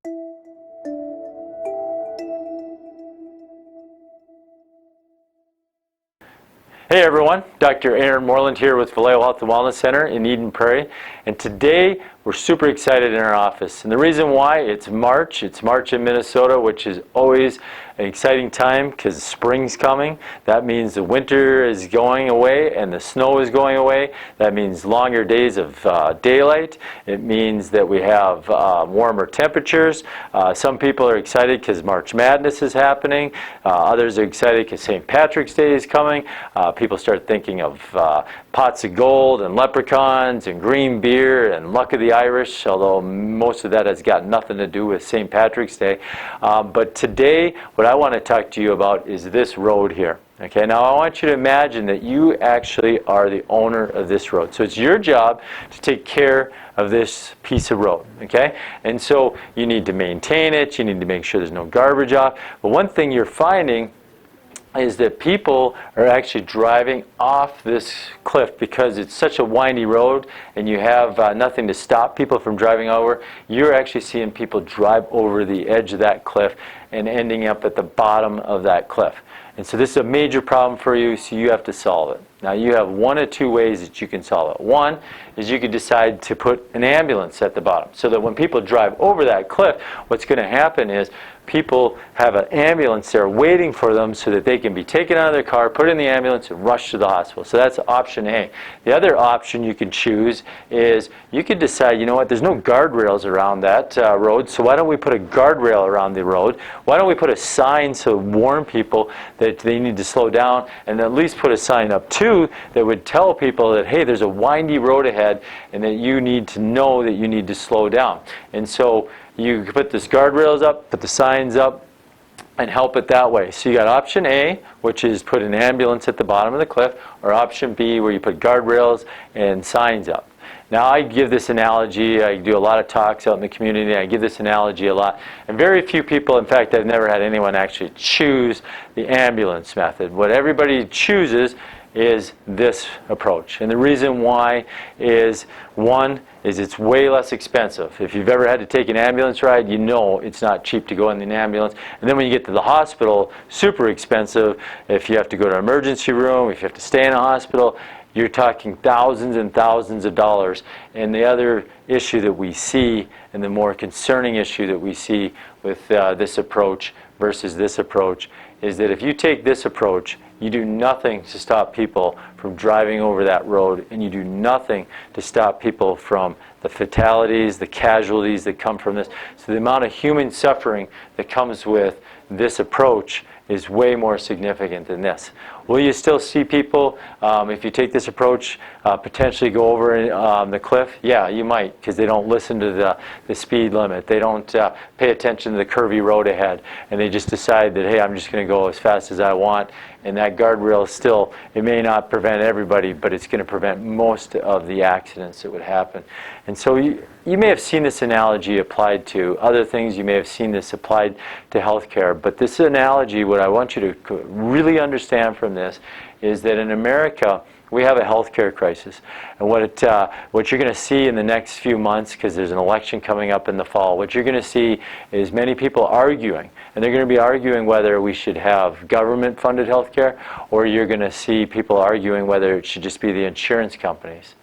Hey everyone, Dr. Aaron Moreland here with Vallejo Health and Wellness Center in Eden Prairie, and today we're super excited in our office. And the reason why, it's March in Minnesota, which is always an exciting time because spring's coming. That means the winter is going away and the snow is going away. That means longer days of daylight. It means that we have warmer temperatures. Some people are excited because March Madness is happening. Others are excited because St. Patrick's Day is coming. People start thinking of pots of gold and leprechauns and green beer and luck of the Irish, although most of that has got nothing to do with St. Patrick's Day. But today, what I want to talk to you about is this road here. Okay, now I want you to imagine that you actually are the owner of this road. So it's your job to take care of this piece of road, okay? And so you need to maintain it, you need to make sure there's no garbage off. But one thing you're finding is that people are actually driving off this cliff because it's such a windy road and you have nothing to stop people from driving over. You're actually seeing people drive over the edge of that cliff and ending up at the bottom of that cliff. And so this is a major problem for you, so you have to solve it. Now you have one of two ways that you can solve it. One is you could decide to put an ambulance at the bottom so that when people drive over that cliff, what's going to happen is people have an ambulance there waiting for them so that they can be taken out of their car, put in the ambulance, and rushed to the hospital. So that's option A. The other option you can choose is you could decide, you know what, there's no guardrails around that road, so why don't we put a guardrail around the road? Why don't we put a sign to warn people that they need to slow down, and at least put a sign up too that would tell people that, hey, there's a windy road ahead and that you need to know that you need to slow down. And so you put this guardrails up, put the signs up, and help it that way. So you got option A, which is put an ambulance at the bottom of the cliff, or option B, where you put guardrails and signs up. Now I give this analogy, I do a lot of talks out in the community, I give this analogy a lot, and very few people, in fact I've never had anyone actually choose the ambulance method. What everybody chooses is this approach. And the reason why is, one, is it's way less expensive. If you've ever had to take an ambulance ride, you know it's not cheap to go in an ambulance. And then when you get to the hospital, super expensive. If you have to go to an emergency room, if you have to stay in a hospital, you're talking thousands and thousands of dollars. And the other issue that we see, and the more concerning issue that we see with this approach versus this approach, is that if you take this approach, you do nothing to stop people from driving over that road, and you do nothing to stop people from the fatalities, the casualties that come from this. So the amount of human suffering that comes with this approach is way more significant than this. Will you still see people, if you take this approach, potentially go over the cliff? Yeah, you might, because they don't listen to the speed limit. They don't pay attention to the curvy road ahead, and they just decide that, hey, I'm just going to go as fast as I want. And that guardrail still, it may not prevent everybody, but it's going to prevent most of the accidents that would happen. And so you may have seen this analogy applied to other things. You may have seen this applied to healthcare. But this analogy, what I want you to really understand from this is that in America, we have a healthcare crisis. And what you're going to see in the next few months, because there's an election coming up in the fall, what you're going to see is many people arguing. And they're going to be arguing whether we should have government-funded healthcare, or you're going to see people arguing whether it should just be the insurance companies.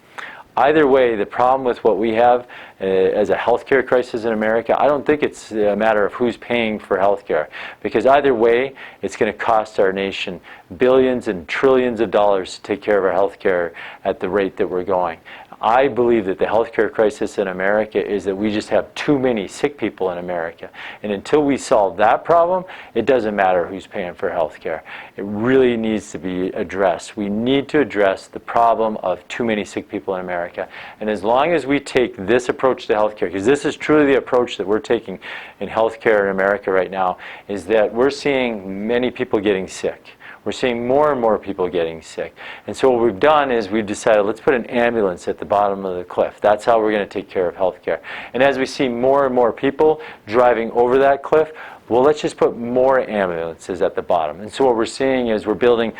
Either way, the problem with what we have as a healthcare crisis in America, I don't think it's a matter of who's paying for healthcare, because either way, it's going to cost our nation billions and trillions of dollars to take care of our healthcare at the rate that we're going. I believe that the healthcare crisis in America is that we just have too many sick people in America. And until we solve that problem, it doesn't matter who's paying for healthcare. It really needs to be addressed. We need to address the problem of too many sick people in America. And as long as we take this approach to healthcare, because this is truly the approach that we're taking in healthcare in America right now, is that we're seeing many people getting sick. We're seeing more and more people getting sick. And so what we've done is we've decided, let's put an ambulance at the bottom of the cliff. That's how we're going to take care of healthcare. And as we see more and more people driving over that cliff, well, let's just put more ambulances at the bottom. And so what we're seeing is we're building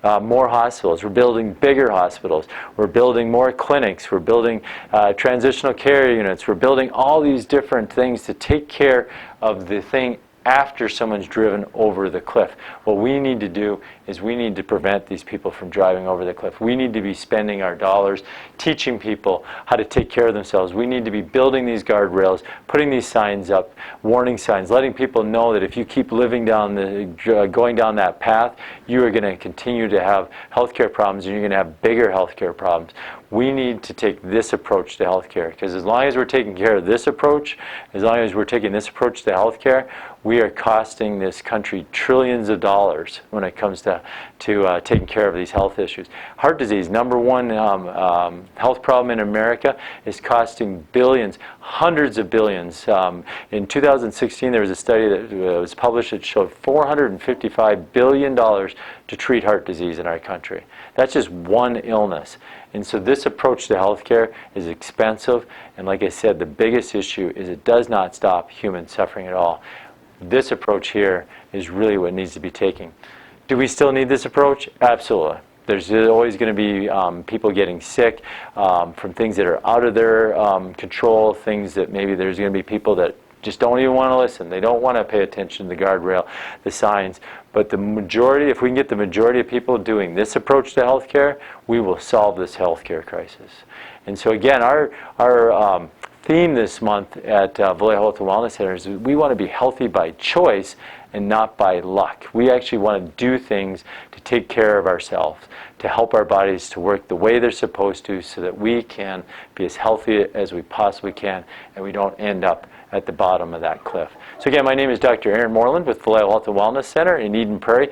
more hospitals. We're building bigger hospitals. We're building more clinics. We're building transitional care units. We're building all these different things to take care of the thing after someone's driven over the cliff. What we need to do is we need to prevent these people from driving over the cliff. We need to be spending our dollars teaching people how to take care of themselves. We need to be building these guardrails, putting these signs up, warning signs, letting people know that if you keep living down going down that path, you are going to continue to have healthcare problems, and you're going to have bigger healthcare problems. We need to take this approach to healthcare, because as long as we're taking care of this approach, as long as we're taking this approach to healthcare, we are costing this country trillions of dollars when it comes to taking care of these health issues. Heart disease, number one health problem in America, is costing billions, hundreds of billions. In 2016, there was a study that was published that showed $455 billion to treat heart disease in our country. That's just one illness. And so this approach to healthcare is expensive, and like I said, the biggest issue is it does not stop human suffering at all. This approach here is really what needs to be taken. Do we still need this approach? Absolutely. There's always going to be people getting sick from things that are out of their control, things that maybe there's going to be people that just don't even want to listen. They don't want to pay attention to the guardrail, the signs. But the majority, if we can get the majority of people doing this approach to healthcare, we will solve this healthcare crisis. And so again, our theme this month at Vallejo Health and Wellness Center is we want to be healthy by choice and not by luck. We actually want to do things to take care of ourselves, to help our bodies to work the way they're supposed to, so that we can be as healthy as we possibly can and we don't end up at the bottom of that cliff. So again, my name is Dr. Aaron Moreland with Vallejo Health and Wellness Center in Eden Prairie.